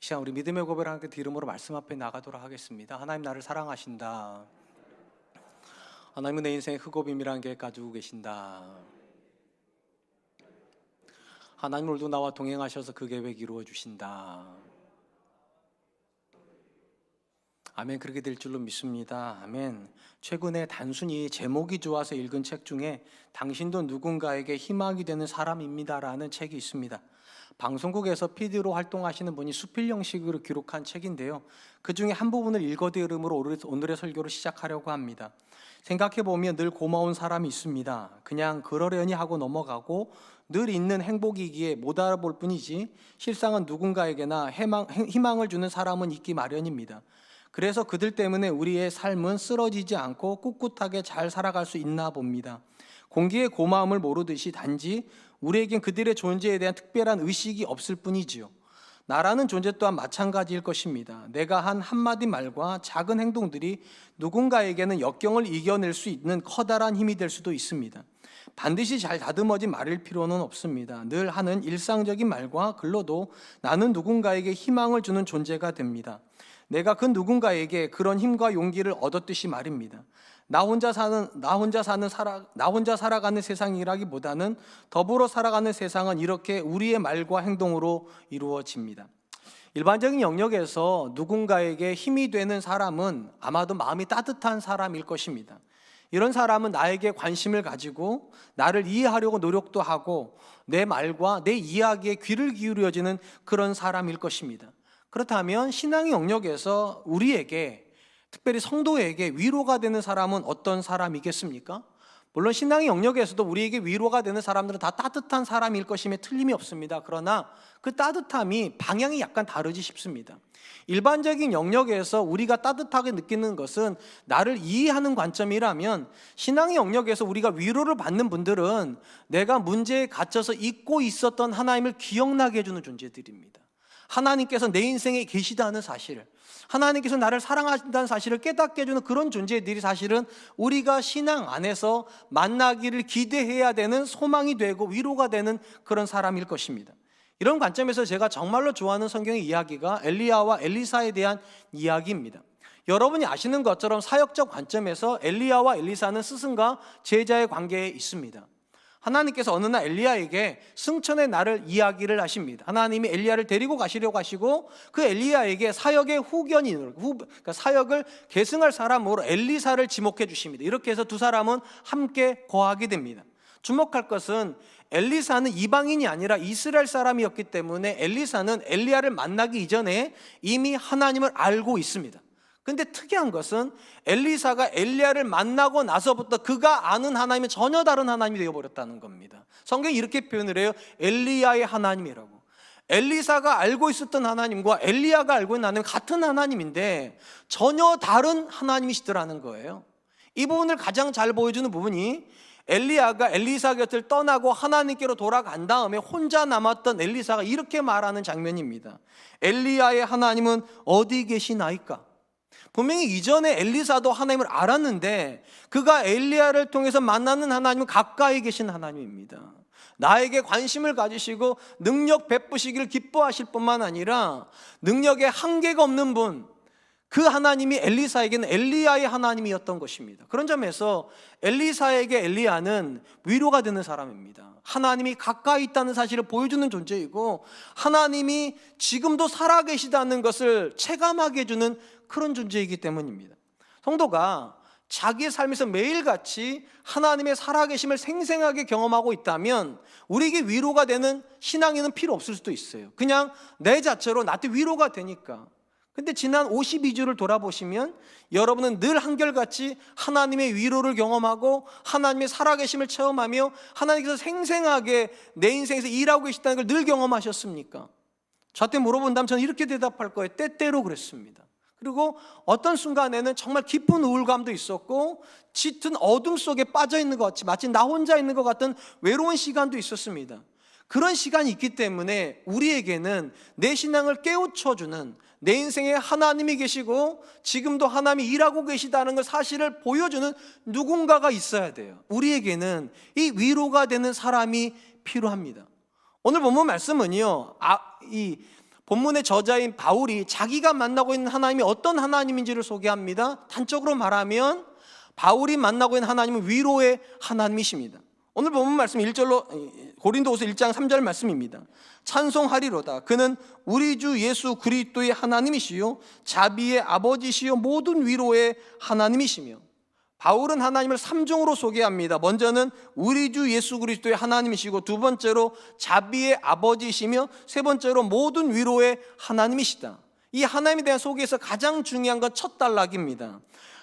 시간 우리 믿음의 고백을 함께 이름으로 말씀 앞에 나가도록 하겠습니다. 하나님 나를 사랑하신다. 하나님은 내 인생의 흑오빔이라는 계획 가지고 계신다. 하나님 오늘도 나와 동행하셔서 그 계획 이루어 주신다. 아멘. 그렇게 될 줄로 믿습니다. 아멘. 최근에 단순히 제목이 좋아서 읽은 책 중에 당신도 누군가에게 희망이 되는 사람입니다라는 책이 있습니다. 방송국에서 PD로 활동하시는 분이 수필 형식으로 기록한 책인데요, 그 중에 한 부분을 읽어드림으로 오늘의 설교를 시작하려고 합니다. 생각해보면 늘 고마운 사람이 있습니다. 그냥 그러려니 하고 넘어가고 늘 있는 행복이기에 못 알아볼 뿐이지 실상은 누군가에게나 희망을 주는 사람은 있기 마련입니다. 그래서 그들 때문에 우리의 삶은 쓰러지지 않고 꿋꿋하게 잘 살아갈 수 있나 봅니다. 공기의 고마움을 모르듯이 단지 우리에겐 그들의 존재에 대한 특별한 의식이 없을 뿐이지요. 나라는 존재 또한 마찬가지일 것입니다. 내가 한 한마디 말과 작은 행동들이 누군가에게는 역경을 이겨낼 수 있는 커다란 힘이 될 수도 있습니다. 반드시 잘 다듬어진 말일 필요는 없습니다. 늘 하는 일상적인 말과 글로도 나는 누군가에게 희망을 주는 존재가 됩니다. 내가 그 누군가에게 그런 힘과 용기를 얻었듯이 말입니다. 나 혼자 살아가는 세상이라기보다는 더불어 살아가는 세상은 이렇게 우리의 말과 행동으로 이루어집니다. 일반적인 영역에서 누군가에게 힘이 되는 사람은 아마도 마음이 따뜻한 사람일 것입니다. 이런 사람은 나에게 관심을 가지고 나를 이해하려고 노력도 하고 내 말과 내 이야기에 귀를 기울여지는 그런 사람일 것입니다. 그렇다면 신앙의 영역에서 우리에게, 특별히 성도에게 위로가 되는 사람은 어떤 사람이겠습니까? 물론 신앙의 영역에서도 우리에게 위로가 되는 사람들은 다 따뜻한 사람일 것임에 틀림이 없습니다. 그러나 그 따뜻함이 방향이 약간 다르지 싶습니다. 일반적인 영역에서 우리가 따뜻하게 느끼는 것은 나를 이해하는 관점이라면, 신앙의 영역에서 우리가 위로를 받는 분들은 내가 문제에 갇혀서 잊고 있었던 하나님을 기억나게 해주는 존재들입니다. 하나님께서 내 인생에 계시다는 사실, 하나님께서 나를 사랑하신다는 사실을 깨닫게 해주는 그런 존재들이 사실은 우리가 신앙 안에서 만나기를 기대해야 되는 소망이 되고 위로가 되는 그런 사람일 것입니다. 이런 관점에서 제가 정말로 좋아하는 성경의 이야기가 엘리야와 엘리사에 대한 이야기입니다. 여러분이 아시는 것처럼 사역적 관점에서 엘리야와 엘리사는 스승과 제자의 관계에 있습니다. 하나님께서 어느 날 엘리야에게 승천의 날을 이야기를 하십니다. 하나님이 엘리야를 데리고 가시려고 하시고 그 엘리야에게 사역의 그러니까 사역을 계승할 사람으로 엘리사를 지목해 주십니다. 이렇게 해서 두 사람은 함께 거하게 됩니다. 주목할 것은 엘리사는 이방인이 아니라 이스라엘 사람이었기 때문에 엘리사는 엘리야를 만나기 이전에 이미 하나님을 알고 있습니다. 근데 특이한 것은 엘리사가 엘리야를 만나고 나서부터 그가 아는 하나님은 전혀 다른 하나님이 되어버렸다는 겁니다. 성경이 이렇게 표현을 해요. 엘리야의 하나님이라고. 엘리사가 알고 있었던 하나님과 엘리야가 알고 있는 하나님은 같은 하나님인데 전혀 다른 하나님이시더라는 거예요. 이 부분을 가장 잘 보여주는 부분이 엘리야가 엘리사 곁을 떠나고 하나님께로 돌아간 다음에 혼자 남았던 엘리사가 이렇게 말하는 장면입니다. 엘리야의 하나님은 어디 계시나이까? 분명히 이전에 엘리사도 하나님을 알았는데 그가 엘리야를 통해서 만나는 하나님은 가까이 계신 하나님입니다. 나에게 관심을 가지시고 능력 베푸시기를 기뻐하실 뿐만 아니라 능력에 한계가 없는 분, 그 하나님이 엘리사에게는 엘리야의 하나님이었던 것입니다. 그런 점에서 엘리사에게 엘리야는 위로가 되는 사람입니다. 하나님이 가까이 있다는 사실을 보여주는 존재이고 하나님이 지금도 살아계시다는 것을 체감하게 해주는 그런 존재이기 때문입니다. 성도가 자기의 삶에서 매일같이 하나님의 살아계심을 생생하게 경험하고 있다면 우리에게 위로가 되는 신앙인은 필요 없을 수도 있어요. 그냥 내 자체로 나한테 위로가 되니까. 근데 지난 52주를 돌아보시면 여러분은 늘 한결같이 하나님의 위로를 경험하고 하나님의 살아계심을 체험하며 하나님께서 생생하게 내 인생에서 일하고 계시다는 걸 늘 경험하셨습니까? 저한테 물어본다면 저는 이렇게 대답할 거예요. 때때로 그랬습니다. 그리고 어떤 순간에는 정말 깊은 우울감도 있었고 짙은 어둠 속에 빠져 있는 것 같이 마치 나 혼자 있는 것 같은 외로운 시간도 있었습니다. 그런 시간이 있기 때문에 우리에게는 내 신앙을 깨우쳐주는, 내 인생에 하나님이 계시고 지금도 하나님이 일하고 계시다는 걸 사실을 보여주는 누군가가 있어야 돼요. 우리에게는 이 위로가 되는 사람이 필요합니다. 오늘 본문 말씀은요, 이 본문의 저자인 바울이 자기가 만나고 있는 하나님이 어떤 하나님인지를 소개합니다. 단적으로 말하면 바울이 만나고 있는 하나님은 위로의 하나님이십니다. 오늘 본문 말씀 1절로 고린도후서 1장 3절 말씀입니다. 찬송하리로다. 그는 우리 주 예수 그리스도의 하나님이시요 자비의 아버지시요 모든 위로의 하나님이시며, 바울은 하나님을 3종으로 소개합니다. 먼저는 우리 주 예수 그리스도의 하나님이시고, 두 번째로 자비의 아버지시며, 세 번째로 모든 위로의 하나님이시다. 이 하나님에 대한 소개에서 가장 중요한 건 첫 단락입니다.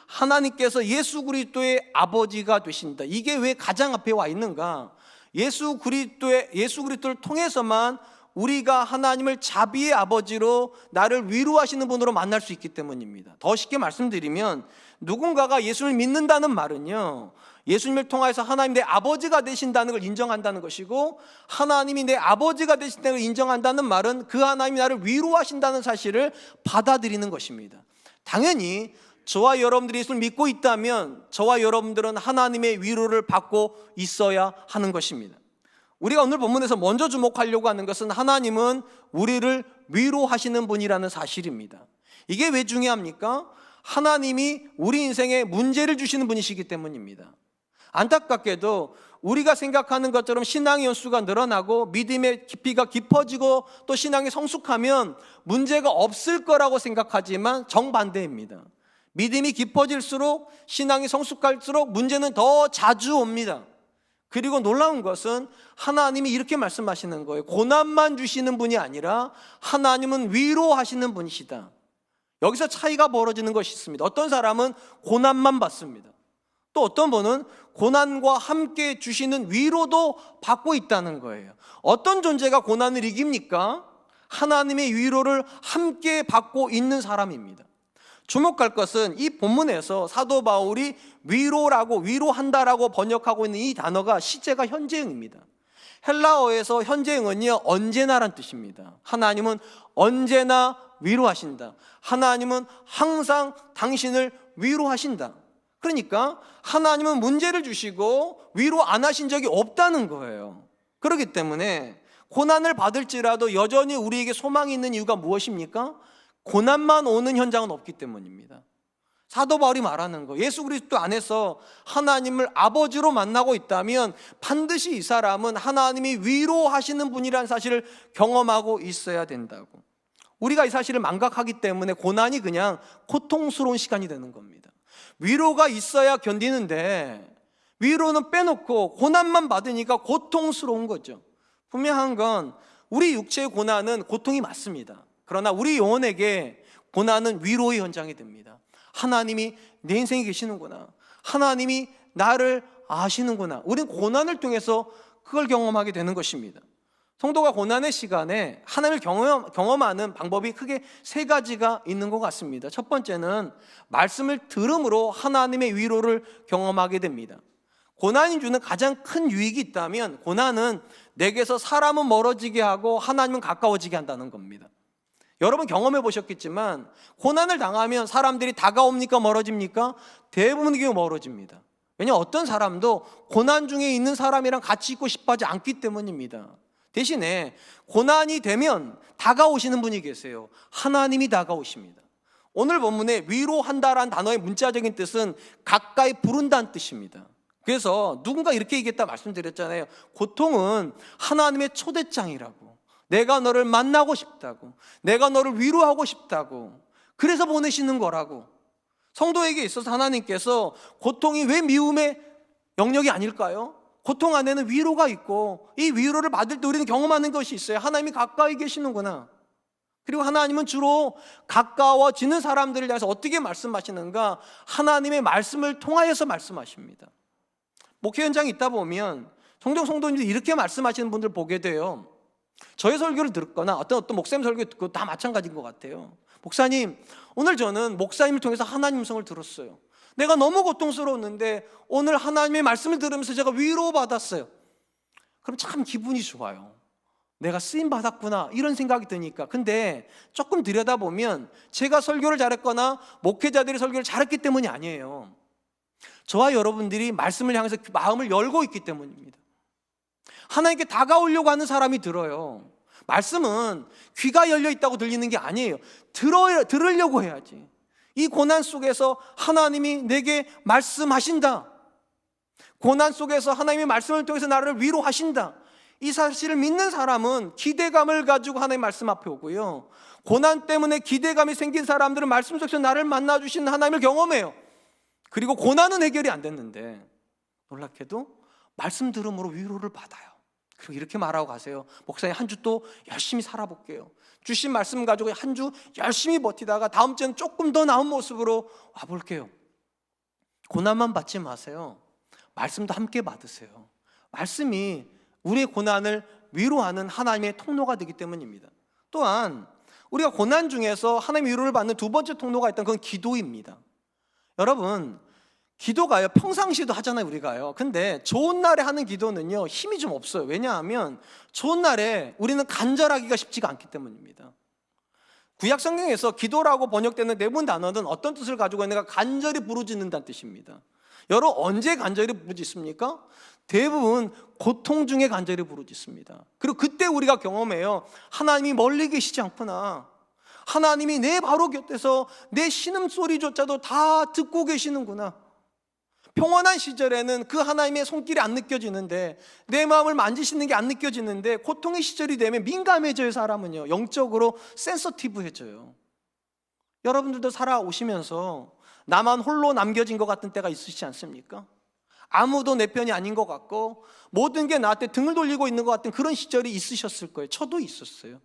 하나님께서 예수 그리스도의 아버지가 되신다. 이게 왜 가장 앞에 와 있는가? 예수 그리스도를 통해서만 우리가 하나님을 자비의 아버지로 나를 위로하시는 분으로 만날 수 있기 때문입니다. 더 쉽게 말씀드리면, 누군가가 예수를 믿는다는 말은요, 예수님을 통해서 하나님 내 아버지가 되신다는 걸 인정한다는 것이고, 하나님이 내 아버지가 되신다는 걸 인정한다는 말은 그 하나님이 나를 위로하신다는 사실을 받아들이는 것입니다. 당연히 저와 여러분들이 예수를 믿고 있다면 저와 여러분들은 하나님의 위로를 받고 있어야 하는 것입니다. 우리가 오늘 본문에서 먼저 주목하려고 하는 것은 하나님은 우리를 위로하시는 분이라는 사실입니다. 이게 왜 중요합니까? 하나님이 우리 인생에 문제를 주시는 분이시기 때문입니다. 안타깝게도 우리가 생각하는 것처럼 신앙의 연수가 늘어나고 믿음의 깊이가 깊어지고 또 신앙이 성숙하면 문제가 없을 거라고 생각하지만 정반대입니다. 믿음이 깊어질수록, 신앙이 성숙할수록 문제는 더 자주 옵니다. 그리고 놀라운 것은 하나님이 이렇게 말씀하시는 거예요. 고난만 주시는 분이 아니라 하나님은 위로하시는 분이시다. 여기서 차이가 벌어지는 것이 있습니다. 어떤 사람은 고난만 받습니다. 또 어떤 분은 고난과 함께 주시는 위로도 받고 있다는 거예요. 어떤 존재가 고난을 이깁니까? 하나님의 위로를 함께 받고 있는 사람입니다. 주목할 것은 이 본문에서 사도 바울이 위로한다라고 번역하고 있는 이 단어가 시제가 현재형입니다. 헬라어에서 현재형은요, 언제나란 뜻입니다. 하나님은 언제나 위로하신다. 하나님은 항상 당신을 위로하신다. 그러니까 하나님은 문제를 주시고 위로 안 하신 적이 없다는 거예요. 그렇기 때문에 고난을 받을지라도 여전히 우리에게 소망이 있는 이유가 무엇입니까? 고난만 오는 현장은 없기 때문입니다. 사도 바울이 말하는 거, 예수 그리스도 안에서 하나님을 아버지로 만나고 있다면 반드시 이 사람은 하나님이 위로하시는 분이라는 사실을 경험하고 있어야 된다고. 우리가 이 사실을 망각하기 때문에 고난이 그냥 고통스러운 시간이 되는 겁니다. 위로가 있어야 견디는데 위로는 빼놓고 고난만 받으니까 고통스러운 거죠. 분명한 건 우리 육체의 고난은 고통이 맞습니다. 그러나 우리 영혼에게 고난은 위로의 현장이 됩니다. 하나님이 내 인생에 계시는구나. 하나님이 나를 아시는구나. 우리는 고난을 통해서 그걸 경험하게 되는 것입니다. 성도가 고난의 시간에 하나님을 경험하는 방법이 크게 세 가지가 있는 것 같습니다. 첫 번째는 말씀을 들음으로 하나님의 위로를 경험하게 됩니다. 고난이 주는 가장 큰 유익이 있다면 고난은 내게서 사람은 멀어지게 하고 하나님은 가까워지게 한다는 겁니다. 여러분 경험해 보셨겠지만 고난을 당하면 사람들이 다가옵니까 멀어집니까? 대부분의 경우 멀어집니다. 왜냐하면 어떤 사람도 고난 중에 있는 사람이랑 같이 있고 싶어 하지 않기 때문입니다. 대신에 고난이 되면 다가오시는 분이 계세요. 하나님이 다가오십니다. 오늘 본문에 위로한다라는 단어의 문자적인 뜻은 가까이 부른다는 뜻입니다. 그래서 누군가 이렇게 얘기했다 말씀드렸잖아요. 고통은 하나님의 초대장이라고. 내가 너를 만나고 싶다고, 내가 너를 위로하고 싶다고, 그래서 보내시는 거라고. 성도에게 있어서 하나님께서 고통이 왜 미움의 영역이 아닐까요? 고통 안에는 위로가 있고 이 위로를 받을 때 우리는 경험하는 것이 있어요. 하나님이 가까이 계시는구나. 그리고 하나님은 주로 가까워지는 사람들을 향해서 어떻게 말씀하시는가? 하나님의 말씀을 통하여서 말씀하십니다. 목회 현장에 있다 보면 성도님들이 이렇게 말씀하시는 분들 보게 돼요. 저의 설교를 들었거나 어떤 목사님 설교 듣고 다 마찬가지인 것 같아요. 목사님, 오늘 저는 목사님을 통해서 하나님 음성을 들었어요. 내가 너무 고통스러웠는데 오늘 하나님의 말씀을 들으면서 제가 위로받았어요. 그럼 참 기분이 좋아요. 내가 쓰임받았구나 이런 생각이 드니까. 근데 조금 들여다보면 제가 설교를 잘했거나 목회자들이 설교를 잘했기 때문이 아니에요. 저와 여러분들이 말씀을 향해서 마음을 열고 있기 때문입니다. 하나님께 다가오려고 하는 사람이 들어요. 말씀은 귀가 열려 있다고 들리는 게 아니에요. 들으려고 해야지. 이 고난 속에서 하나님이 내게 말씀하신다. 고난 속에서 하나님의 말씀을 통해서 나를 위로하신다. 이 사실을 믿는 사람은 기대감을 가지고 하나님의 말씀 앞에 오고요, 고난 때문에 기대감이 생긴 사람들은 말씀 속에서 나를 만나주신 하나님을 경험해요. 그리고 고난은 해결이 안 됐는데 놀랍게도 말씀 들음으로 위로를 받아요. 그리고 이렇게 말하고 가세요. 목사님, 한 주 또 열심히 살아볼게요. 주신 말씀 가지고 한 주 열심히 버티다가 다음 주에는 조금 더 나은 모습으로 와볼게요. 고난만 받지 마세요. 말씀도 함께 받으세요. 말씀이 우리의 고난을 위로하는 하나님의 통로가 되기 때문입니다. 또한 우리가 고난 중에서 하나님의 위로를 받는 두 번째 통로가 있다면 그건 기도입니다. 여러분, 기도가요, 평상시에도 하잖아요, 우리가요. 근데 좋은 날에 하는 기도는요, 힘이 좀 없어요. 왜냐하면 좋은 날에 우리는 간절하기가 쉽지가 않기 때문입니다. 구약 성경에서 기도라고 번역되는 대부분 단어는 어떤 뜻을 가지고 있는가? 간절히 부르짖는다는 뜻입니다. 여러분, 언제 간절히 부르짖습니까? 대부분 고통 중에 간절히 부르짖습니다. 그리고 그때 우리가 경험해요. 하나님이 멀리 계시지 않구나. 하나님이 내 바로 곁에서 내 신음소리조차도 다 듣고 계시는구나. 평온한 시절에는 그 하나님의 손길이 안 느껴지는데, 내 마음을 만지시는 게 안 느껴지는데, 고통의 시절이 되면 민감해져요. 사람은요, 영적으로 센서티브해져요. 여러분들도 살아오시면서 나만 홀로 남겨진 것 같은 때가 있으시지 않습니까? 아무도 내 편이 아닌 것 같고 모든 게 나한테 등을 돌리고 있는 것 같은 그런 시절이 있으셨을 거예요. 저도 있었어요.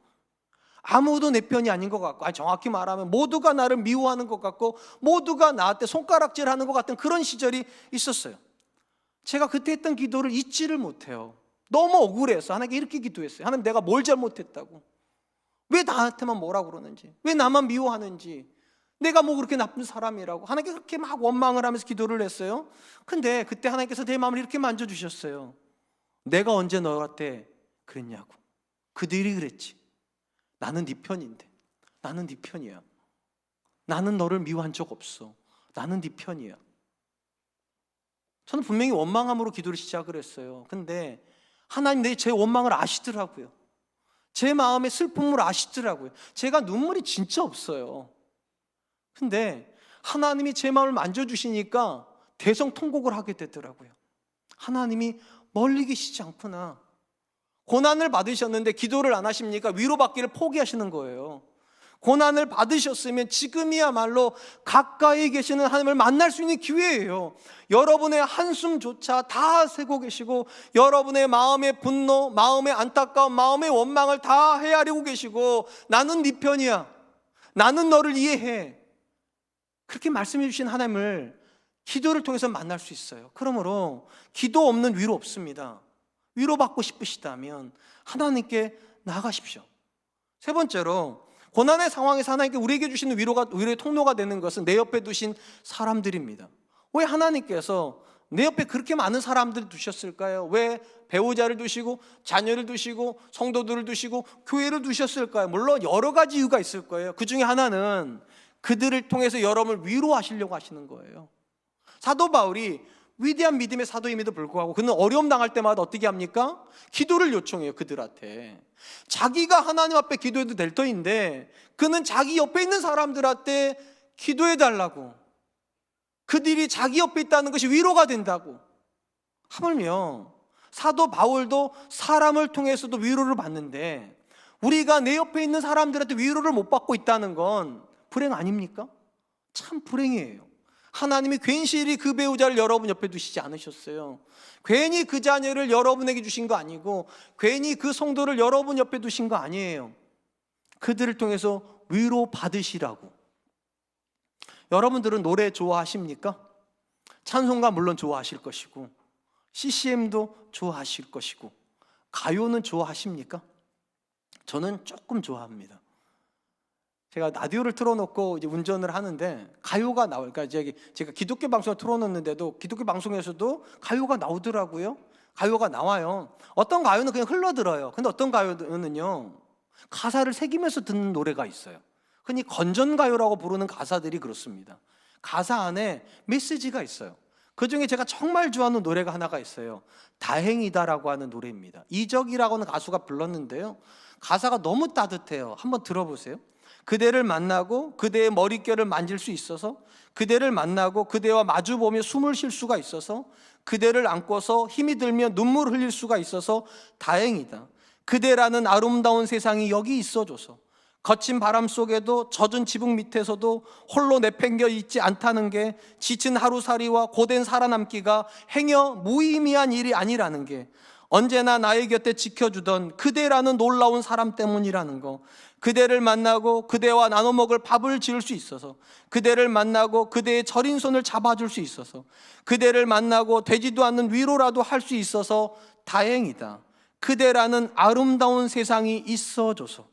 아무도 내 편이 아닌 것 같고, 정확히 말하면 모두가 나를 미워하는 것 같고 모두가 나한테 손가락질하는 것 같은 그런 시절이 있었어요. 제가 그때 했던 기도를 잊지를 못해요. 너무 억울해서 하나님께 이렇게 기도했어요. 하나님, 내가 뭘 잘못했다고, 왜 나한테만 뭐라고 그러는지, 왜 나만 미워하는지, 내가 뭐 그렇게 나쁜 사람이라고 하나님께 그렇게 막 원망을 하면서 기도를 했어요. 근데 그때 하나님께서 내 마음을 이렇게 만져주셨어요. 내가 언제 너한테 그랬냐고. 그들이 그랬지. 나는 네 편인데. 나는 네 편이야. 나는 너를 미워한 적 없어. 나는 네 편이야. 저는 분명히 원망함으로 기도를 시작을 했어요. 근데 하나님 제 원망을 아시더라고요. 제 마음의 슬픔을 아시더라고요. 제가 눈물이 진짜 없어요. 근데 하나님이 제 마음을 만져주시니까 대성통곡을 하게 되더라고요. 하나님이 멀리 계시지 않구나. 고난을 받으셨는데 기도를 안 하십니까? 위로받기를 포기하시는 거예요. 고난을 받으셨으면 지금이야말로 가까이 계시는 하나님을 만날 수 있는 기회예요. 여러분의 한숨조차 다 세고 계시고, 여러분의 마음의 분노, 마음의 안타까움, 마음의 원망을 다 헤아리고 계시고, 나는 네 편이야, 나는 너를 이해해, 그렇게 말씀해 주신 하나님을 기도를 통해서 만날 수 있어요. 그러므로 기도 없는 위로 없습니다. 위로받고 싶으시다면 하나님께 나아가십시오. 세 번째로, 고난의 상황에서 하나님께 우리에게 주시는 위로의 통로가 되는 것은 내 옆에 두신 사람들입니다. 왜 하나님께서 내 옆에 그렇게 많은 사람들을 두셨을까요? 왜 배우자를 두시고 자녀를 두시고 성도들을 두시고 교회를 두셨을까요? 물론 여러 가지 이유가 있을 거예요. 그 중에 하나는 그들을 통해서 여러분을 위로하시려고 하시는 거예요. 사도 바울이 위대한 믿음의 사도임에도 불구하고 그는 어려움 당할 때마다 어떻게 합니까? 기도를 요청해요. 그들한테. 자기가 하나님 앞에 기도해도 될 터인데 그는 자기 옆에 있는 사람들한테 기도해 달라고, 그들이 자기 옆에 있다는 것이 위로가 된다고. 하물며 사도 바울도 사람을 통해서도 위로를 받는데, 우리가 내 옆에 있는 사람들한테 위로를 못 받고 있다는 건 불행 아닙니까? 참 불행이에요. 하나님이 괜시리 그 배우자를 여러분 옆에 두시지 않으셨어요. 괜히 그 자녀를 여러분에게 주신 거 아니고, 괜히 그 성도를 여러분 옆에 두신 거 아니에요. 그들을 통해서 위로 받으시라고. 여러분들은 노래 좋아하십니까? 찬송가 물론 좋아하실 것이고, CCM도 좋아하실 것이고, 가요는 좋아하십니까? 저는 조금 좋아합니다. 제가 라디오를 틀어놓고 이제 운전을 하는데 가요가 나와요. 그러니까 제가 기독교 방송을 틀어놓는데도 기독교 방송에서도 가요가 나오더라고요. 가요가 나와요. 어떤 가요는 그냥 흘러들어요. 근데 어떤 가요는요, 가사를 새기면서 듣는 노래가 있어요. 흔히 건전가요라고 부르는 가사들이 그렇습니다. 가사 안에 메시지가 있어요. 그 중에 제가 정말 좋아하는 노래가 하나가 있어요. 다행이다라고 하는 노래입니다. 이적이라고 하는 가수가 불렀는데요, 가사가 너무 따뜻해요. 한번 들어보세요. 그대를 만나고 그대의 머릿결을 만질 수 있어서, 그대를 만나고 그대와 마주보며 숨을 쉴 수가 있어서, 그대를 안고서 힘이 들며 눈물 흘릴 수가 있어서 다행이다. 그대라는 아름다운 세상이 여기 있어줘서, 거친 바람 속에도 젖은 지붕 밑에서도 홀로 내팽겨 있지 않다는 게, 지친 하루살이와 고된 살아남기가 행여 무의미한 일이 아니라는 게, 언제나 나의 곁에 지켜주던 그대라는 놀라운 사람 때문이라는 거, 그대를 만나고 그대와 나눠 먹을 밥을 지을 수 있어서, 그대를 만나고 그대의 저린 손을 잡아줄 수 있어서, 그대를 만나고 되지도 않는 위로라도 할 수 있어서 다행이다. 그대라는 아름다운 세상이 있어줘서.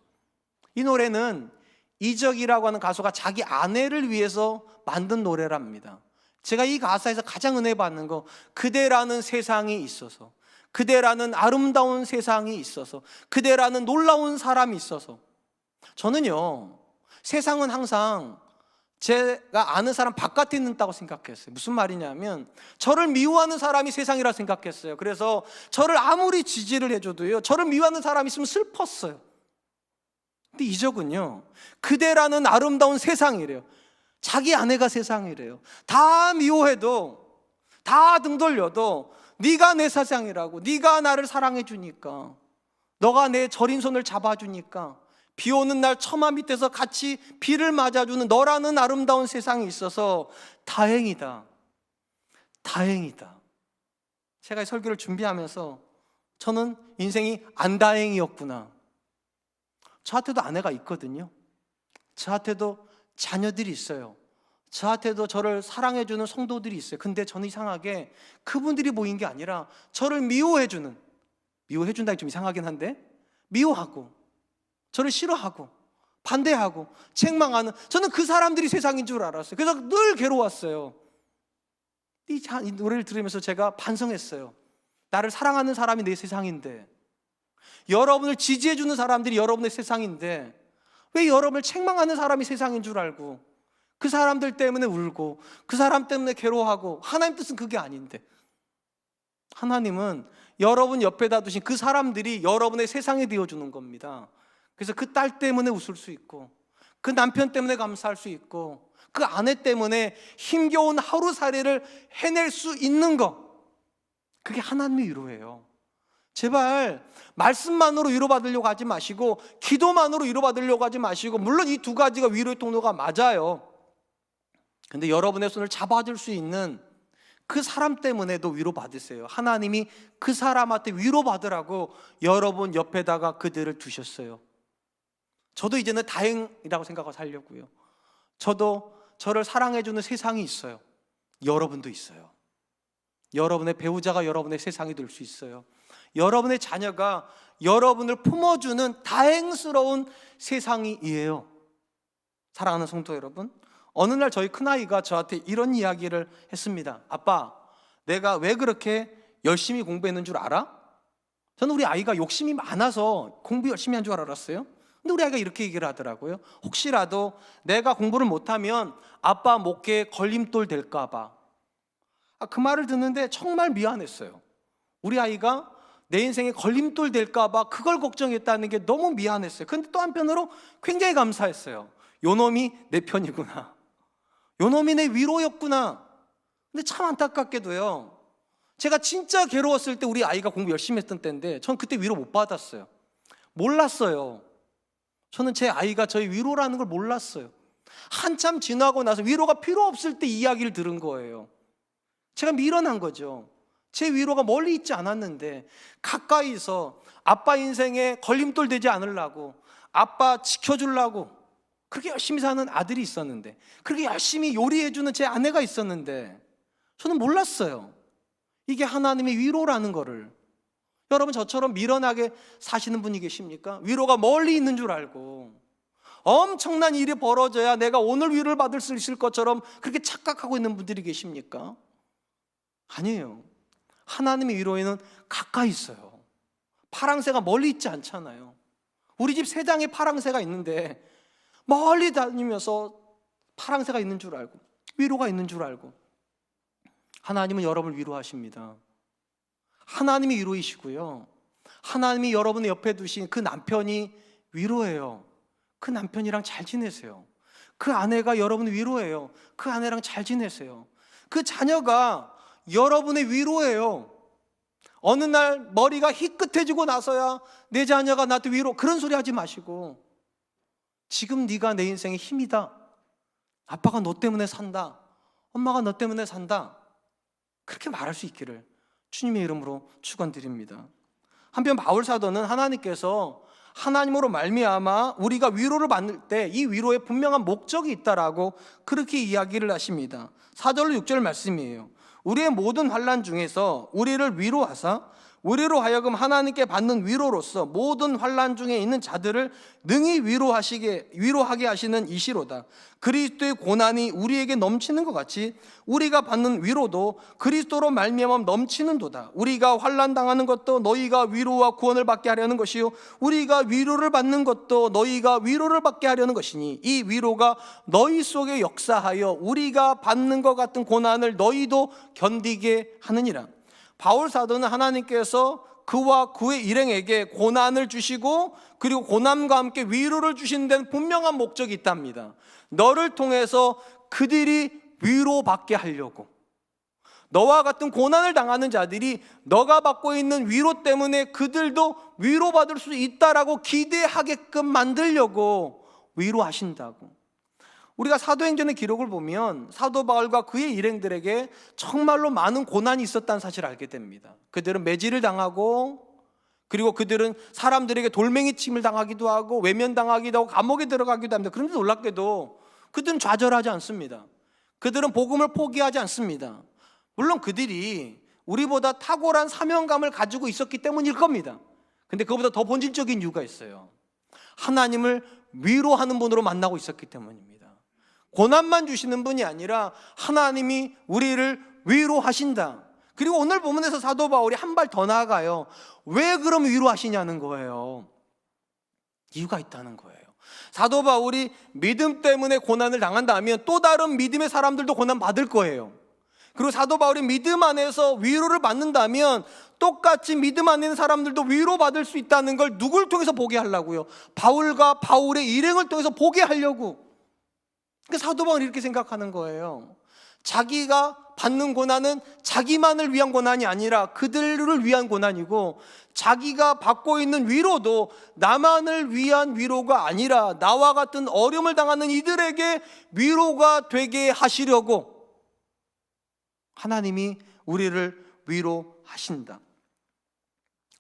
이 노래는 이적이라고 하는 가수가 자기 아내를 위해서 만든 노래랍니다. 제가 이 가사에서 가장 은혜 받는 거, 그대라는 세상이 있어서, 그대라는 아름다운 세상이 있어서, 그대라는 놀라운 사람이 있어서. 저는요, 세상은 항상 제가 아는 사람 바깥에 있다고 생각했어요. 무슨 말이냐면, 저를 미워하는 사람이 세상이라 생각했어요. 그래서 저를 아무리 지지를 해줘도요, 저를 미워하는 사람이 있으면 슬펐어요. 근데 이적은요, 그대라는 아름다운 세상이래요. 자기 아내가 세상이래요. 다 미워해도, 다 등 돌려도 네가 내 세상이라고, 네가 나를 사랑해 주니까, 너가 내 저린 손을 잡아주니까, 비 오는 날 처마 밑에서 같이 비를 맞아주는 너라는 아름다운 세상이 있어서 다행이다. 다행이다. 제가 이 설교를 준비하면서 저는 인생이 안 다행이었구나. 저한테도 아내가 있거든요. 저한테도 자녀들이 있어요. 저한테도 저를 사랑해주는 성도들이 있어요. 근데 저는 이상하게 그분들이 모인 게 아니라 저를 미워해주는, 미워해준다기 좀 이상하긴 한데, 미워하고 저를 싫어하고 반대하고 책망하는, 저는 그 사람들이 세상인 줄 알았어요. 그래서 늘 괴로웠어요. 이 노래를 들으면서 제가 반성했어요. 나를 사랑하는 사람이 내 세상인데, 여러분을 지지해주는 사람들이 여러분의 세상인데, 왜 여러분을 책망하는 사람이 세상인 줄 알고 그 사람들 때문에 울고 그 사람 때문에 괴로워하고. 하나님 뜻은 그게 아닌데, 하나님은 여러분 옆에다 두신 그 사람들이 여러분의 세상이 되어주는 겁니다. 그래서 그 딸 때문에 웃을 수 있고, 그 남편 때문에 감사할 수 있고, 그 아내 때문에 힘겨운 하루살이를 해낼 수 있는 것, 그게 하나님의 위로예요. 제발 말씀만으로 위로받으려고 하지 마시고, 기도만으로 위로받으려고 하지 마시고. 물론 이 두 가지가 위로의 통로가 맞아요. 근데 여러분의 손을 잡아줄 수 있는 그 사람 때문에도 위로받으세요. 하나님이 그 사람한테 위로받으라고 여러분 옆에다가 그들을 두셨어요. 저도 이제는 다행이라고 생각하고 살려고요. 저도 저를 사랑해주는 세상이 있어요. 여러분도 있어요. 여러분의 배우자가 여러분의 세상이 될 수 있어요. 여러분의 자녀가 여러분을 품어주는 다행스러운 세상이에요. 사랑하는 성도 여러분, 어느 날 저희 큰아이가 저한테 이런 이야기를 했습니다. 아빠, 내가 왜 그렇게 열심히 공부했는 줄 알아? 저는 우리 아이가 욕심이 많아서 공부 열심히 한 줄 알았어요. 근데 우리 아이가 이렇게 얘기를 하더라고요. 혹시라도 내가 공부를 못하면 아빠 목회에 걸림돌 될까 봐. 그 말을 듣는데 정말 미안했어요. 우리 아이가 내 인생에 걸림돌 될까 봐 그걸 걱정했다는 게 너무 미안했어요. 근데 또 한편으로 굉장히 감사했어요. 요놈이 내 편이구나. 요놈이 내 위로였구나. 근데 참 안타깝게도요, 제가 진짜 괴로웠을 때 우리 아이가 공부 열심히 했던 때인데 전 그때 위로 못 받았어요. 몰랐어요. 저는 제 아이가 저의 위로라는 걸 몰랐어요. 한참 지나고 나서 위로가 필요 없을 때 이야기를 들은 거예요. 제가 미련한 거죠. 제 위로가 멀리 있지 않았는데 가까이서 아빠 인생에 걸림돌 되지 않으려고, 아빠 지켜주려고 그렇게 열심히 사는 아들이 있었는데, 그렇게 열심히 요리해주는 제 아내가 있었는데 저는 몰랐어요. 이게 하나님의 위로라는 거를. 여러분, 저처럼 미련하게 사시는 분이 계십니까? 위로가 멀리 있는 줄 알고 엄청난 일이 벌어져야 내가 오늘 위로를 받을 수 있을 것처럼 그렇게 착각하고 있는 분들이 계십니까? 아니에요. 하나님의 위로에는 가까이 있어요. 파랑새가 멀리 있지 않잖아요. 우리 집 세장에 파랑새가 있는데 멀리 다니면서 파랑새가 있는 줄 알고 위로가 있는 줄 알고. 하나님은 여러분을 위로하십니다. 하나님이 위로이시고요, 하나님이 여러분의 옆에 두신 그 남편이 위로예요. 그 남편이랑 잘 지내세요. 그 아내가 여러분의 위로예요. 그 아내랑 잘 지내세요. 그 자녀가 여러분의 위로예요. 어느 날 머리가 희끗해지고 나서야 내 자녀가 나한테 위로, 그런 소리 하지 마시고, 지금 네가 내 인생의 힘이다. 아빠가 너 때문에 산다. 엄마가 너 때문에 산다. 그렇게 말할 수 있기를 주님의 이름으로 축원드립니다. 한편 바울 사도는 하나님께서 하나님으로 말미암아 우리가 위로를 받을 때 이 위로에 분명한 목적이 있다라고 그렇게 이야기를 하십니다. 4절로 6절 말씀이에요. 우리의 모든 환난 중에서 우리를 위로하사 우리로 하여금 하나님께 받는 위로로서 모든 환난 중에 있는 자들을 능히 위로하게 하시는 이시로다. 그리스도의 고난이 우리에게 넘치는 것 같이 우리가 받는 위로도 그리스도로 말미암아 넘치는도다. 우리가 환난 당하는 것도 너희가 위로와 구원을 받게 하려는 것이요 우리가 위로를 받는 것도 너희가 위로를 받게 하려는 것이니 이 위로가 너희 속에 역사하여 우리가 받는 것 같은 고난을 너희도 견디게 하느니라. 바울 사도는 하나님께서 그와 그의 일행에게 고난을 주시고 그리고 고난과 함께 위로를 주시는 데는 분명한 목적이 있답니다. 너를 통해서 그들이 위로받게 하려고, 너와 같은 고난을 당하는 자들이 너가 받고 있는 위로 때문에 그들도 위로받을 수 있다라고 기대하게끔 만들려고 위로하신다고. 우리가 사도행전의 기록을 보면 사도 바울과 그의 일행들에게 정말로 많은 고난이 있었다는 사실을 알게 됩니다. 그들은 매질을 당하고, 그리고 그들은 사람들에게 돌멩이 침을 당하기도 하고 외면당하기도 하고 감옥에 들어가기도 합니다. 그런데 놀랍게도 그들은 좌절하지 않습니다. 그들은 복음을 포기하지 않습니다. 물론 그들이 우리보다 탁월한 사명감을 가지고 있었기 때문일 겁니다. 근데 그보다 더 본질적인 이유가 있어요. 하나님을 위로하는 분으로 만나고 있었기 때문입니다. 고난만 주시는 분이 아니라 하나님이 우리를 위로하신다. 그리고 오늘 본문에서 사도 바울이 한 발 더 나아가요. 왜 그럼 위로하시냐는 거예요. 이유가 있다는 거예요. 사도 바울이 믿음 때문에 고난을 당한다면 또 다른 믿음의 사람들도 고난 받을 거예요. 그리고 사도 바울이 믿음 안에서 위로를 받는다면 똑같이 믿음 안에 있는 사람들도 위로받을 수 있다는 걸 누굴 통해서 보게 하려고요? 바울과 바울의 일행을 통해서 보게 하려고. 사도 바울이 이렇게 생각하는 거예요. 자기가 받는 고난은 자기만을 위한 고난이 아니라 그들을 위한 고난이고, 자기가 받고 있는 위로도 나만을 위한 위로가 아니라 나와 같은 어려움을 당하는 이들에게 위로가 되게 하시려고 하나님이 우리를 위로하신다.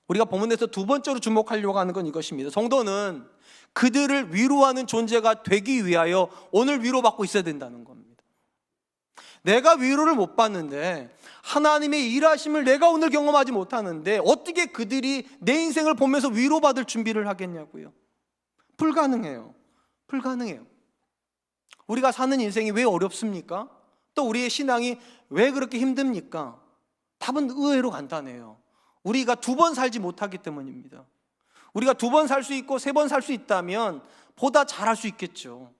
우리가 본문에서 두 번째로 주목하려고 하는 건 이것입니다. 성도는 그들을 위로하는 존재가 되기 위하여 오늘 위로받고 있어야 된다는 겁니다. 내가 위로를 못 받는데, 하나님의 일하심을 내가 오늘 경험하지 못하는데 어떻게 그들이 내 인생을 보면서 위로받을 준비를 하겠냐고요. 불가능해요. 불가능해요. 우리가 사는 인생이 왜 어렵습니까? 또 우리의 신앙이 왜 그렇게 힘듭니까? 답은 의외로 간단해요. 우리가 두 번 살지 못하기 때문입니다. 우리가 두 번 살 수 있고 세 번 살 수 있다면 보다 잘할 수 있겠죠.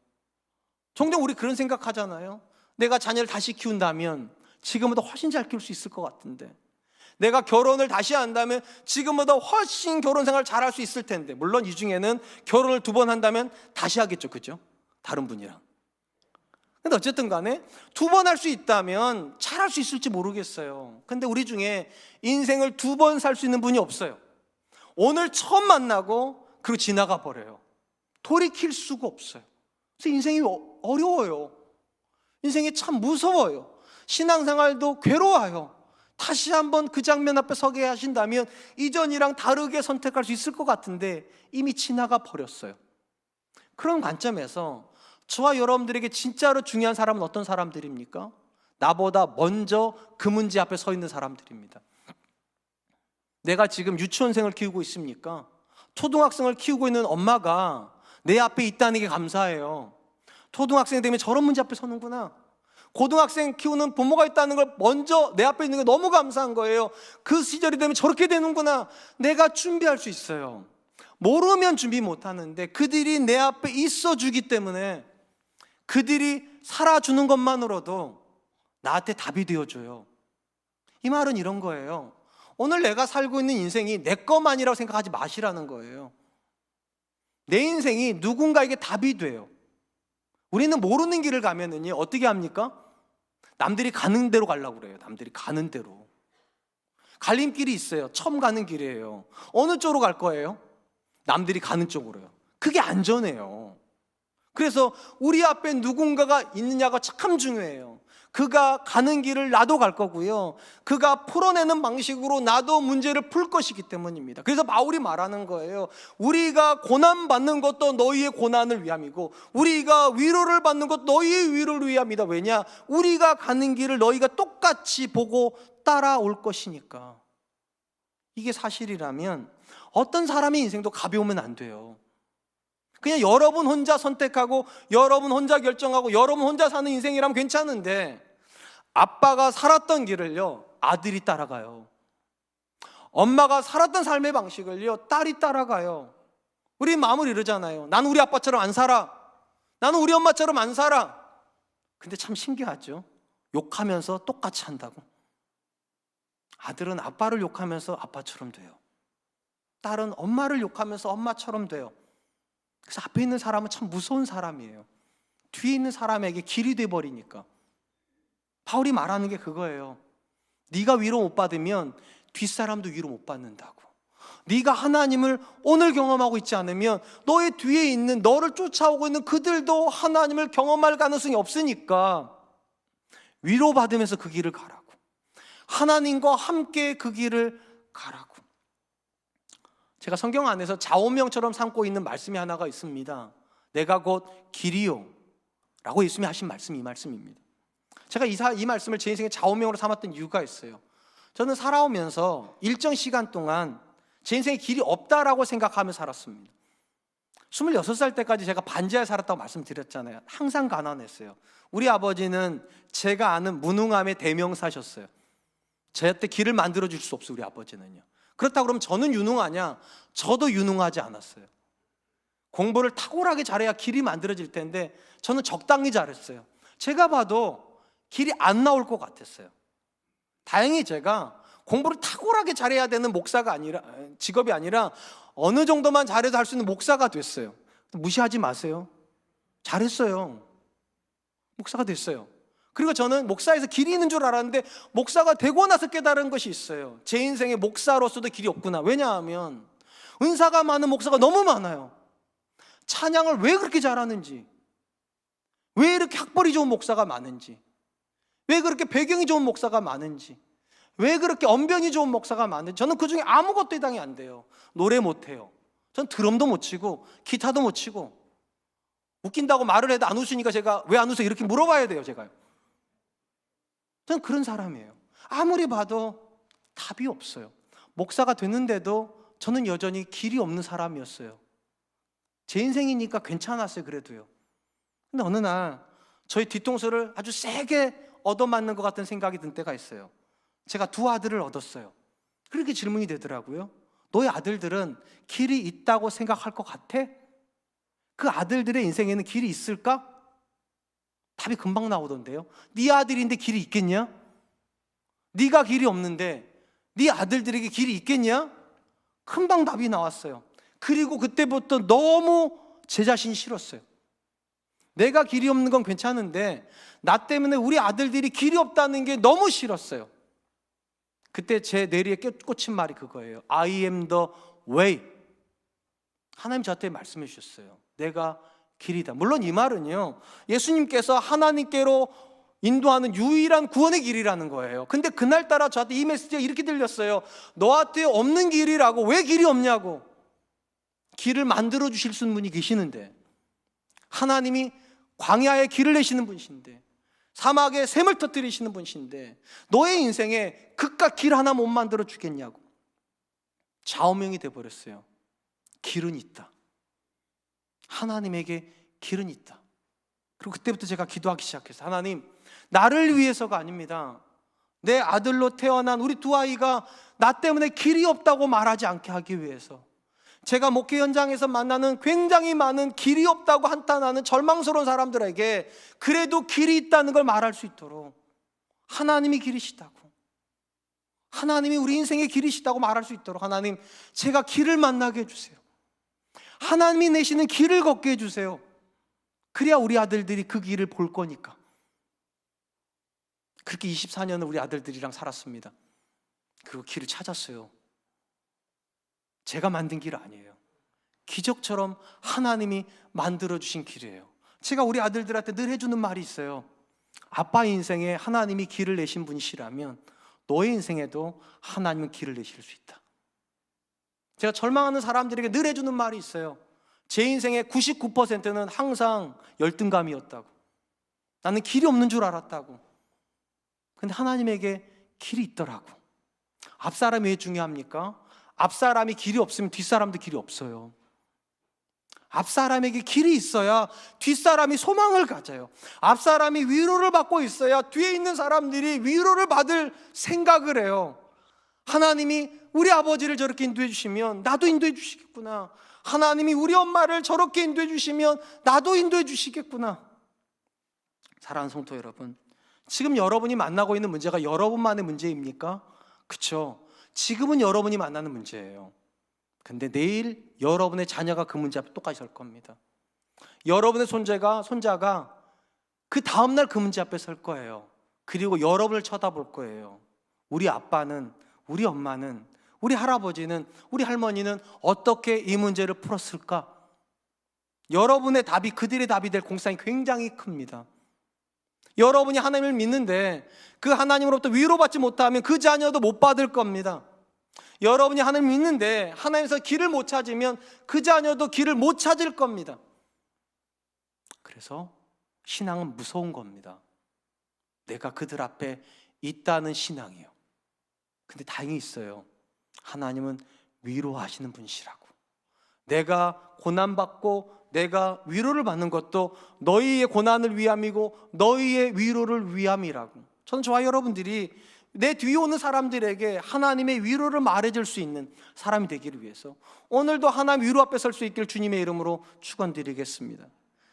종종 우리 그런 생각하잖아요. 내가 자녀를 다시 키운다면 지금보다 훨씬 잘 키울 수 있을 것 같은데, 내가 결혼을 다시 한다면 지금보다 훨씬 결혼 생활을 잘할 수 있을 텐데. 물론 이 중에는 결혼을 두 번 한다면 다시 하겠죠, 그죠? 다른 분이랑. 근데 어쨌든 간에 두 번 할 수 있다면 잘할 수 있을지 모르겠어요. 근데 우리 중에 인생을 두 번 살 수 있는 분이 없어요. 오늘 처음 만나고 그리고 지나가 버려요. 돌이킬 수가 없어요. 그래서 인생이 어려워요. 인생이 참 무서워요. 신앙생활도 괴로워요. 다시 한번 그 장면 앞에 서게 하신다면 이전이랑 다르게 선택할 수 있을 것 같은데 이미 지나가 버렸어요. 그런 관점에서 저와 여러분들에게 진짜로 중요한 사람은 어떤 사람들입니까? 나보다 먼저 그 문제 앞에 서 있는 사람들입니다. 내가 지금 유치원생을 키우고 있습니까? 초등학생을 키우고 있는 엄마가 내 앞에 있다는 게 감사해요. 초등학생 되면 저런 문제 앞에 서는구나. 고등학생 키우는 부모가 있다는 걸 먼저 내 앞에 있는 게 너무 감사한 거예요. 그 시절이 되면 저렇게 되는구나. 내가 준비할 수 있어요. 모르면 준비 못하는데 그들이 내 앞에 있어주기 때문에, 그들이 살아주는 것만으로도 나한테 답이 되어줘요. 이 말은 이런 거예요. 오늘 내가 살고 있는 인생이 내 것만이라고 생각하지 마시라는 거예요. 내 인생이 누군가에게 답이 돼요. 우리는 모르는 길을 가면은요, 어떻게 합니까? 남들이 가는 대로 가려고 그래요. 남들이 가는 대로. 갈림길이 있어요. 처음 가는 길이에요. 어느 쪽으로 갈 거예요? 남들이 가는 쪽으로요. 그게 안전해요. 그래서 우리 앞에 누군가가 있느냐가 참 중요해요. 그가 가는 길을 나도 갈 거고요, 그가 풀어내는 방식으로 나도 문제를 풀 것이기 때문입니다. 그래서 바울이 말하는 거예요. 우리가 고난받는 것도 너희의 고난을 위함이고 우리가 위로를 받는 것도 너희의 위로를 위함이다. 왜냐? 우리가 가는 길을 너희가 똑같이 보고 따라올 것이니까. 이게 사실이라면 어떤 사람의 인생도 가벼우면 안 돼요. 그냥 여러분 혼자 선택하고 여러분 혼자 결정하고 여러분 혼자 사는 인생이라면 괜찮은데, 아빠가 살았던 길을요, 아들이 따라가요. 엄마가 살았던 삶의 방식을요, 딸이 따라가요. 우리 마음을 이러잖아요. 나는 우리 아빠처럼 안 살아. 나는 우리 엄마처럼 안 살아. 근데 참 신기하죠. 욕하면서 똑같이 한다고. 아들은 아빠를 욕하면서 아빠처럼 돼요. 딸은 엄마를 욕하면서 엄마처럼 돼요. 그래서 앞에 있는 사람은 참 무서운 사람이에요. 뒤에 있는 사람에게 길이 돼버리니까. 바울이 말하는 게 그거예요. 네가 위로 못 받으면 뒷사람도 위로 못 받는다고. 네가 하나님을 오늘 경험하고 있지 않으면 너의 뒤에 있는, 너를 쫓아오고 있는 그들도 하나님을 경험할 가능성이 없으니까 위로받으면서 그 길을 가라고. 하나님과 함께 그 길을 가라고. 제가 성경 안에서 좌우명처럼 삼고 있는 말씀이 하나가 있습니다. 내가 곧 길이요 라고 예수님이 하신 말씀이 이 말씀입니다. 제가 이 말씀을 제 인생의 좌우명으로 삼았던 이유가 있어요. 저는 살아오면서 일정 시간 동안 제 인생에 길이 없다라고 생각하며 살았습니다. 26살 때까지 제가 반지하에 살았다고 말씀드렸잖아요. 항상 가난했어요. 우리 아버지는 제가 아는 무능함의 대명사셨어요. 저한테 길을 만들어 줄 수 없어요. 우리 아버지는요. 그렇다고 그러면 저는 유능하냐? 저도 유능하지 않았어요. 공부를 탁월하게 잘해야 길이 만들어질 텐데 저는 적당히 잘했어요. 제가 봐도 길이 안 나올 것 같았어요. 다행히 제가 공부를 탁월하게 잘해야 되는 목사가 아니라, 직업이 아니라 어느 정도만 잘해도 할 수 있는 목사가 됐어요. 무시하지 마세요. 잘했어요. 목사가 됐어요. 그리고 저는 목사에서 길이 있는 줄 알았는데 목사가 되고 나서 깨달은 것이 있어요. 제 인생에 목사로서도 길이 없구나. 왜냐하면 은사가 많은 목사가 너무 많아요. 찬양을 왜 그렇게 잘하는지, 왜 이렇게 학벌이 좋은 목사가 많은지, 왜 그렇게 배경이 좋은 목사가 많은지, 왜 그렇게 언변이 좋은 목사가 많은지. 저는 그 중에 아무것도 해당이 안 돼요. 노래 못해요. 전 드럼도 못 치고 기타도 못 치고. 웃긴다고 말을 해도 안 웃으니까 제가 왜 안 웃어 이렇게 물어봐야 돼요. 제가요. 저는 그런 사람이에요. 아무리 봐도 답이 없어요. 목사가 됐는데도 저는 여전히 길이 없는 사람이었어요. 제 인생이니까 괜찮았어요. 그래도요. 근데 어느 날 저희 뒤통수를 아주 세게 얻어맞는 것 같은 생각이 든 때가 있어요. 제가 두 아들을 얻었어요. 그렇게 질문이 되더라고요. 너희 아들들은 길이 있다고 생각할 것 같아? 그 아들들의 인생에는 길이 있을까? 답이 금방 나오던데요. 네 아들인데 길이 있겠냐? 네가 길이 없는데 네 아들들에게 길이 있겠냐? 금방 답이 나왔어요. 그리고 그때부터 너무 제 자신이 싫었어요. 내가 길이 없는 건 괜찮은데 나 때문에 우리 아들들이 길이 없다는 게 너무 싫었어요. 그때 제 뇌리에 꽂힌 말이 그거예요. I am the way. 하나님 저한테 말씀해 주셨어요. 내가 길이다. 물론 이 말은요, 예수님께서 하나님께로 인도하는 유일한 구원의 길이라는 거예요. 근데 그날따라 저한테 이 메시지가 이렇게 들렸어요. 너한테 없는 길이라고. 왜 길이 없냐고. 길을 만들어 주실 수 있는 분이 계시는데, 하나님이 광야에 길을 내시는 분이신데, 사막에 샘을 터뜨리시는 분이신데 너의 인생에 그깟 길 하나 못 만들어 주겠냐고. 좌우명이 돼버렸어요. 길은 있다. 하나님에게 길은 있다. 그리고 그때부터 제가 기도하기 시작했어요. 하나님, 나를 위해서가 아닙니다. 내 아들로 태어난 우리 두 아이가 나 때문에 길이 없다고 말하지 않게 하기 위해서, 제가 목회 현장에서 만나는 굉장히 많은 길이 없다고 한탄하는 절망스러운 사람들에게 그래도 길이 있다는 걸 말할 수 있도록 하나님이 길이시다고, 하나님이 우리 인생의 길이시다고 말할 수 있도록 하나님, 제가 길을 만나게 해주세요. 하나님이 내시는 길을 걷게 해주세요. 그래야 우리 아들들이 그 길을 볼 거니까. 그렇게 24년을 우리 아들들이랑 살았습니다. 그 길을 찾았어요. 제가 만든 길 아니에요. 기적처럼 하나님이 만들어주신 길이에요. 제가 우리 아들들한테 늘 해주는 말이 있어요. 아빠 인생에 하나님이 길을 내신 분이시라면 너의 인생에도 하나님은 길을 내실 수 있다. 제가 절망하는 사람들에게 늘 해주는 말이 있어요. 제 인생의 99%는 항상 열등감이었다고. 나는 길이 없는 줄 알았다고. 근데 하나님에게 길이 있더라고. 앞사람이 왜 중요합니까? 앞사람이 길이 없으면 뒷사람도 길이 없어요. 앞사람에게 길이 있어야 뒷사람이 소망을 가져요. 앞사람이 위로를 받고 있어야 뒤에 있는 사람들이 위로를 받을 생각을 해요. 하나님이 우리 아버지를 저렇게 인도해 주시면 나도 인도해 주시겠구나. 하나님이 우리 엄마를 저렇게 인도해 주시면 나도 인도해 주시겠구나. 사랑하는 성도 여러분, 지금 여러분이 만나고 있는 문제가 여러분만의 문제입니까? 그렇죠. 지금은 여러분이 만나는 문제예요. 근데 내일 여러분의 자녀가 그 문제 앞에 똑같이 설 겁니다. 여러분의 손자가 그 다음날 그 문제 앞에 설 거예요. 그리고 여러분을 쳐다볼 거예요. 우리 아빠는, 우리 엄마는, 우리 할아버지는, 우리 할머니는 어떻게 이 문제를 풀었을까? 여러분의 답이 그들의 답이 될 공산이 굉장히 큽니다. 여러분이 하나님을 믿는데 그 하나님으로부터 위로받지 못하면 그 자녀도 못 받을 겁니다. 여러분이 하나님을 믿는데 하나님에서 길을 못 찾으면 그 자녀도 길을 못 찾을 겁니다. 그래서 신앙은 무서운 겁니다. 내가 그들 앞에 있다는 신앙이에요. 근데 다행히 있어요. 하나님은 위로하시는 분이시라고. 내가 고난받고 내가 위로를 받는 것도 너희의 고난을 위함이고 너희의 위로를 위함이라고. 저는 저와 여러분들이 내 뒤에 오는 사람들에게 하나님의 위로를 말해줄 수 있는 사람이 되기를 위해서 오늘도 하나님 위로 앞에 설 수 있길 주님의 이름으로 축원드리겠습니다.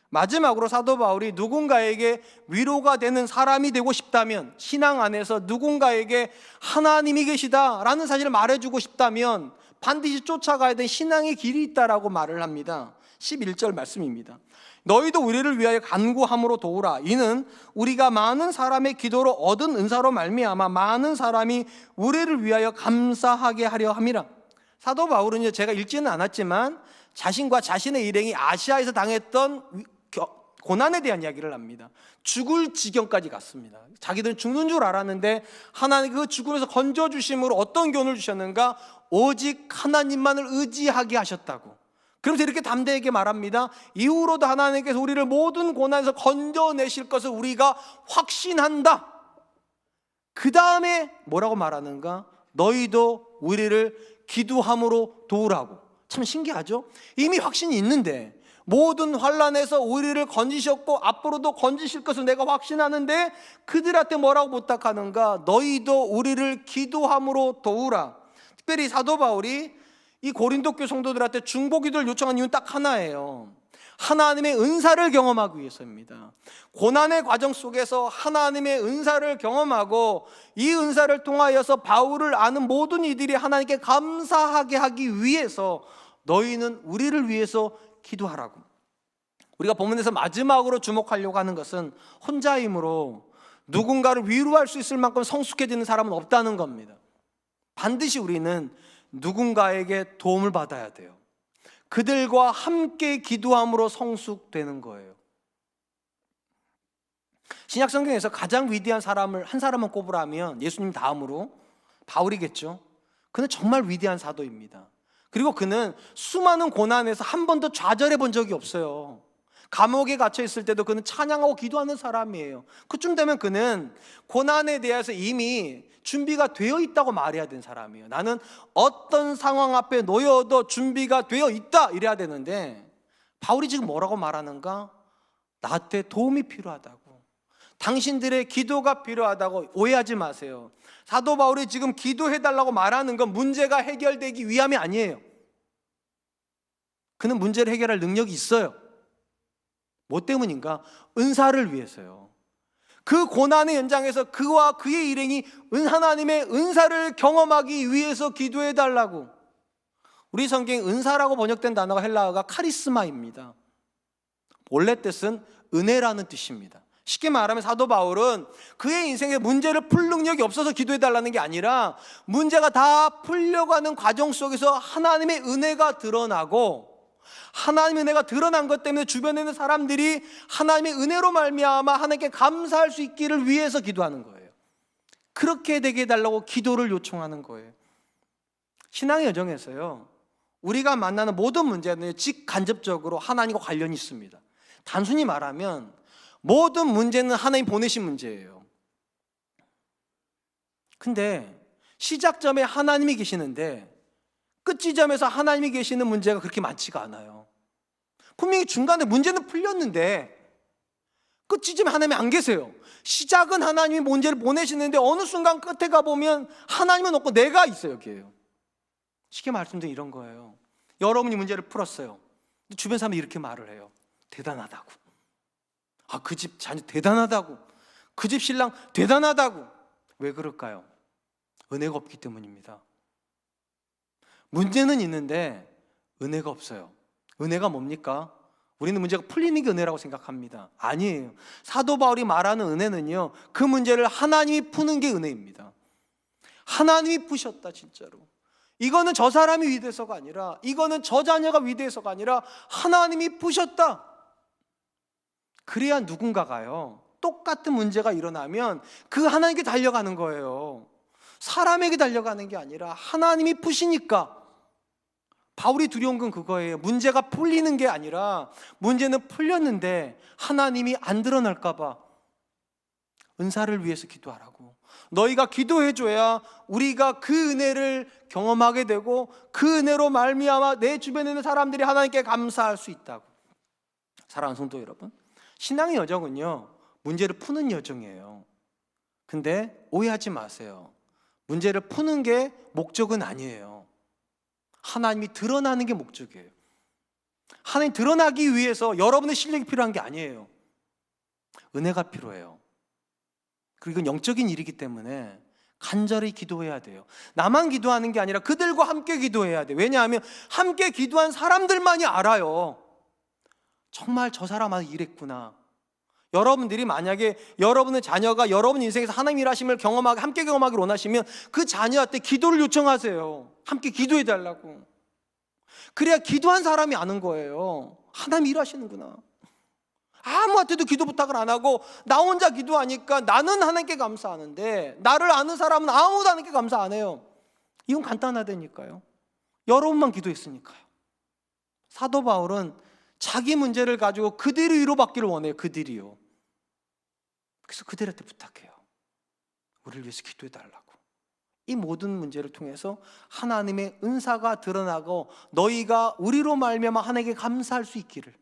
마지막으로 사도 바울이 누군가에게 위로가 되는 사람이 되고 싶다면, 신앙 안에서 누군가에게 하나님이 계시다라는 사실을 말해주고 싶다면 반드시 쫓아가야 되는 신앙의 길이 있다라고 말을 합니다. 11절 말씀입니다. 너희도 우리를 위하여 간구함으로 도우라. 이는 우리가 많은 사람의 기도로 얻은 은사로 말미암아 많은 사람이 우리를 위하여 감사하게 하려 함이라. 사도 바울은요, 제가 읽지는 않았지만 자신과 자신의 일행이 아시아에서 당했던 고난에 대한 이야기를 합니다. 죽을 지경까지 갔습니다. 자기들은 죽는 줄 알았는데 하나님 그 죽음에서 건져주심으로 어떤 교훈을 주셨는가? 오직 하나님만을 의지하게 하셨다고. 그러면서 이렇게 담대하게 말합니다. 이후로도 하나님께서 우리를 모든 고난에서 건져내실 것을 우리가 확신한다. 그 다음에 뭐라고 말하는가? 너희도 우리를 기도함으로 도우라고. 참 신기하죠? 이미 확신이 있는데 모든 환난에서 우리를 건지셨고 앞으로도 건지실 것을 내가 확신하는데 그들한테 뭐라고 부탁하는가? 너희도 우리를 기도함으로 도우라. 특별히 사도 바울이 이 고린도 교회 성도들한테 중보기도를 요청한 이유는 딱 하나예요. 하나님의 은사를 경험하기 위해서입니다. 고난의 과정 속에서 하나님의 은사를 경험하고 이 은사를 통하여서 바울을 아는 모든 이들이 하나님께 감사하게 하기 위해서 너희는 우리를 위해서 기도하라고. 우리가 본문에서 마지막으로 주목하려고 하는 것은 혼자 힘으로 누군가를 위로할 수 있을 만큼 성숙해지는 사람은 없다는 겁니다. 반드시 우리는 누군가에게 도움을 받아야 돼요. 그들과 함께 기도함으로 성숙되는 거예요. 신약 성경에서 가장 위대한 사람을 한 사람만 꼽으라면 예수님 다음으로 바울이겠죠. 그는 정말 위대한 사도입니다. 그리고 그는 수많은 고난에서 한 번도 좌절해 본 적이 없어요. 감옥에 갇혀 있을 때도 그는 찬양하고 기도하는 사람이에요. 그쯤 되면 그는 고난에 대해서 이미 준비가 되어 있다고 말해야 되는 사람이에요. 나는 어떤 상황 앞에 놓여도 준비가 되어 있다 이래야 되는데 바울이 지금 뭐라고 말하는가? 나한테 도움이 필요하다고, 당신들의 기도가 필요하다고. 오해하지 마세요. 사도 바울이 지금 기도해달라고 말하는 건 문제가 해결되기 위함이 아니에요. 그는 문제를 해결할 능력이 있어요. 뭐 때문인가? 은사를 위해서요. 그 고난의 현장에서 그와 그의 일행이 하나님의 은사를 경험하기 위해서 기도해 달라고. 우리 성경에 은사라고 번역된 단어가 헬라어가 카리스마입니다. 원래 뜻은 은혜라는 뜻입니다. 쉽게 말하면 사도 바울은 그의 인생에 문제를 풀 능력이 없어서 기도해 달라는 게 아니라 문제가 다 풀려가는 과정 속에서 하나님의 은혜가 드러나고, 하나님의 은혜가 드러난 것 때문에 주변에 있는 사람들이 하나님의 은혜로 말미암아 하나님께 감사할 수 있기를 위해서 기도하는 거예요. 그렇게 되게 해달라고 기도를 요청하는 거예요. 신앙의 여정에서요, 우리가 만나는 모든 문제는 직간접적으로 하나님과 관련이 있습니다. 단순히 말하면 모든 문제는 하나님 보내신 문제예요. 근데 시작점에 하나님이 계시는데 끝 지점에서 하나님이 계시는 문제가 그렇게 많지가 않아요. 분명히 중간에 문제는 풀렸는데 끝 지점에 하나님이 안 계세요. 시작은 하나님이 문제를 보내시는데 어느 순간 끝에 가보면 하나님은 없고 내가 있어요. 여기에요. 쉽게 말씀드리면 이런 거예요. 여러분이 문제를 풀었어요. 근데 주변 사람이 이렇게 말을 해요. 대단하다고. 아, 그 집 자녀 대단하다고. 그 집 신랑 대단하다고. 왜 그럴까요? 은혜가 없기 때문입니다. 문제는 있는데 은혜가 없어요. 은혜가 뭡니까? 우리는 문제가 풀리는 게 은혜라고 생각합니다. 아니에요. 사도 바울이 말하는 은혜는요, 그 문제를 하나님이 푸는 게 은혜입니다. 하나님이 푸셨다, 진짜로. 이거는 저 사람이 위대해서가 아니라, 이거는 저 자녀가 위대해서가 아니라 하나님이 푸셨다. 그래야 누군가가요, 똑같은 문제가 일어나면 그 하나님께 달려가는 거예요. 사람에게 달려가는 게 아니라 하나님이 푸시니까. 바울이 두려운 건 그거예요. 문제가 풀리는 게 아니라 문제는 풀렸는데 하나님이 안 드러날까 봐 은사를 위해서 기도하라고. 너희가 기도해줘야 우리가 그 은혜를 경험하게 되고 그 은혜로 말미암아 내 주변에 있는 사람들이 하나님께 감사할 수 있다고. 사랑하는 성도 여러분, 신앙의 여정은요, 문제를 푸는 여정이에요. 근데 오해하지 마세요. 문제를 푸는 게 목적은 아니에요. 하나님이 드러나는 게 목적이에요. 하나님 드러나기 위해서 여러분의 실력이 필요한 게 아니에요. 은혜가 필요해요. 그리고 이건 영적인 일이기 때문에 간절히 기도해야 돼요. 나만 기도하는 게 아니라 그들과 함께 기도해야 돼요. 왜냐하면 함께 기도한 사람들만이 알아요. 정말 저 사람은 이랬구나. 여러분들이 만약에 여러분의 자녀가 여러분 인생에서 하나님 일하심을 경험하게, 함께 경험하기를 원하시면 그 자녀한테 기도를 요청하세요. 함께 기도해 달라고. 그래야 기도한 사람이 아는 거예요. 하나님 일하시는구나. 아무한테도 기도 부탁을 안 하고 나 혼자 기도하니까 나는 하나님께 감사하는데 나를 아는 사람은 아무도 하나님께 감사 안 해요. 이건 간단하다니까요. 여러분만 기도했으니까요. 사도 바울은 자기 문제를 가지고 그들이 위로받기를 원해요. 그들이요. 그래서 그들한테 부탁해요. 우리를 위해서 기도해 달라고. 이 모든 문제를 통해서 하나님의 은사가 드러나고 너희가 우리로 말미암아 하나님께 감사할 수 있기를.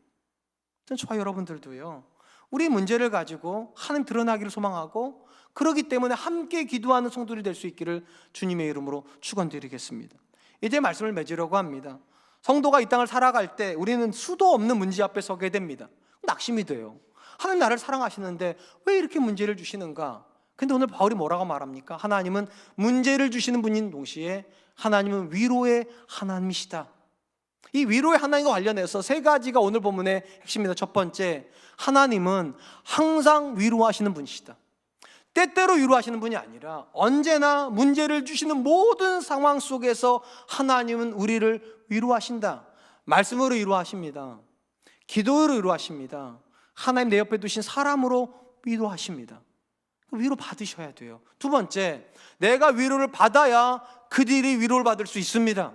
저와 여러분들도요, 우리 문제를 가지고 하나님 드러나기를 소망하고 그러기 때문에 함께 기도하는 성도들이 될 수 있기를 주님의 이름으로 축원드리겠습니다. 이제 말씀을 맺으려고 합니다. 성도가 이 땅을 살아갈 때 우리는 수도 없는 문제 앞에 서게 됩니다. 낙심이 돼요. 하나님 나를 사랑하시는데 왜 이렇게 문제를 주시는가? 근데 오늘 바울이 뭐라고 말합니까? 하나님은 문제를 주시는 분인 동시에 하나님은 위로의 하나님이시다. 이 위로의 하나님과 관련해서 세 가지가 오늘 본문의 핵심입니다. 첫 번째, 하나님은 항상 위로하시는 분이시다. 때때로 위로하시는 분이 아니라 언제나 문제를 주시는 모든 상황 속에서 하나님은 우리를 위로하신다. 말씀으로 위로하십니다. 기도로 위로하십니다. 하나님 내 옆에 두신 사람으로 위로하십니다. 위로 받으셔야 돼요. 두 번째, 내가 위로를 받아야 그들이 위로를 받을 수 있습니다.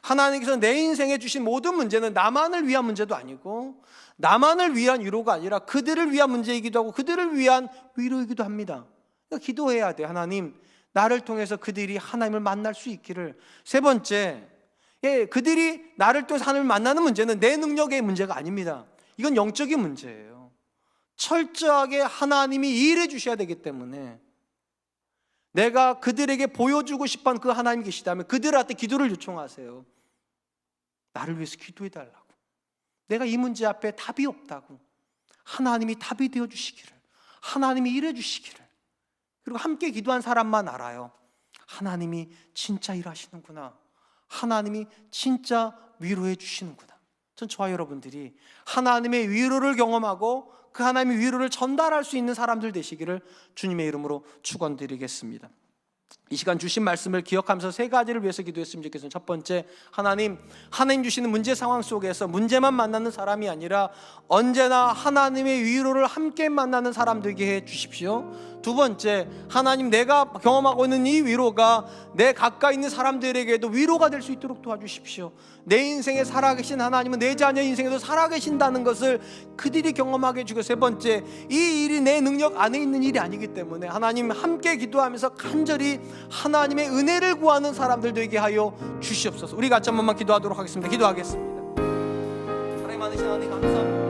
하나님께서 내 인생에 주신 모든 문제는 나만을 위한 문제도 아니고 나만을 위한 위로가 아니라 그들을 위한 문제이기도 하고 그들을 위한 위로이기도 합니다. 그러니까 기도해야 돼요. 하나님, 나를 통해서 그들이 하나님을 만날 수 있기를. 세 번째, 그들이 나를 통해서 하나님을 만나는 문제는 내 능력의 문제가 아닙니다. 이건 영적인 문제예요. 철저하게 하나님이 일해 주셔야 되기 때문에 내가 그들에게 보여주고 싶은 그 하나님이 계시다면 그들한테 기도를 요청하세요. 나를 위해서 기도해 달라고. 내가 이 문제 앞에 답이 없다고. 하나님이 답이 되어 주시기를. 하나님이 일해 주시기를. 그리고 함께 기도한 사람만 알아요. 하나님이 진짜 일하시는구나. 하나님이 진짜 위로해 주시는구나. 전 저와 여러분들이 하나님의 위로를 경험하고 그 하나님의 위로를 전달할 수 있는 사람들 되시기를 주님의 이름으로 축원드리겠습니다. 이 시간 주신 말씀을 기억하면서 세 가지를 위해서 기도했으면 좋겠습니다. 첫 번째, 하나님 주시는 문제 상황 속에서 문제만 만나는 사람이 아니라 언제나 하나님의 위로를 함께 만나는 사람 되게 해 주십시오. 두 번째, 하나님 내가 경험하고 있는 이 위로가 내 가까이 있는 사람들에게도 위로가 될 수 있도록 도와주십시오. 내 인생에 살아계신 하나님은 내 자녀 인생에도 살아계신다는 것을 그들이 경험하게 해주고, 세 번째, 이 일이 내 능력 안에 있는 일이 아니기 때문에 하나님 함께 기도하면서 간절히 하나님의 은혜를 구하는 사람들 되게 하여 주시옵소서. 우리 같이 한 번만 기도하도록 하겠습니다. 기도하겠습니다. 하나님 많으신 하나님 감사합니다.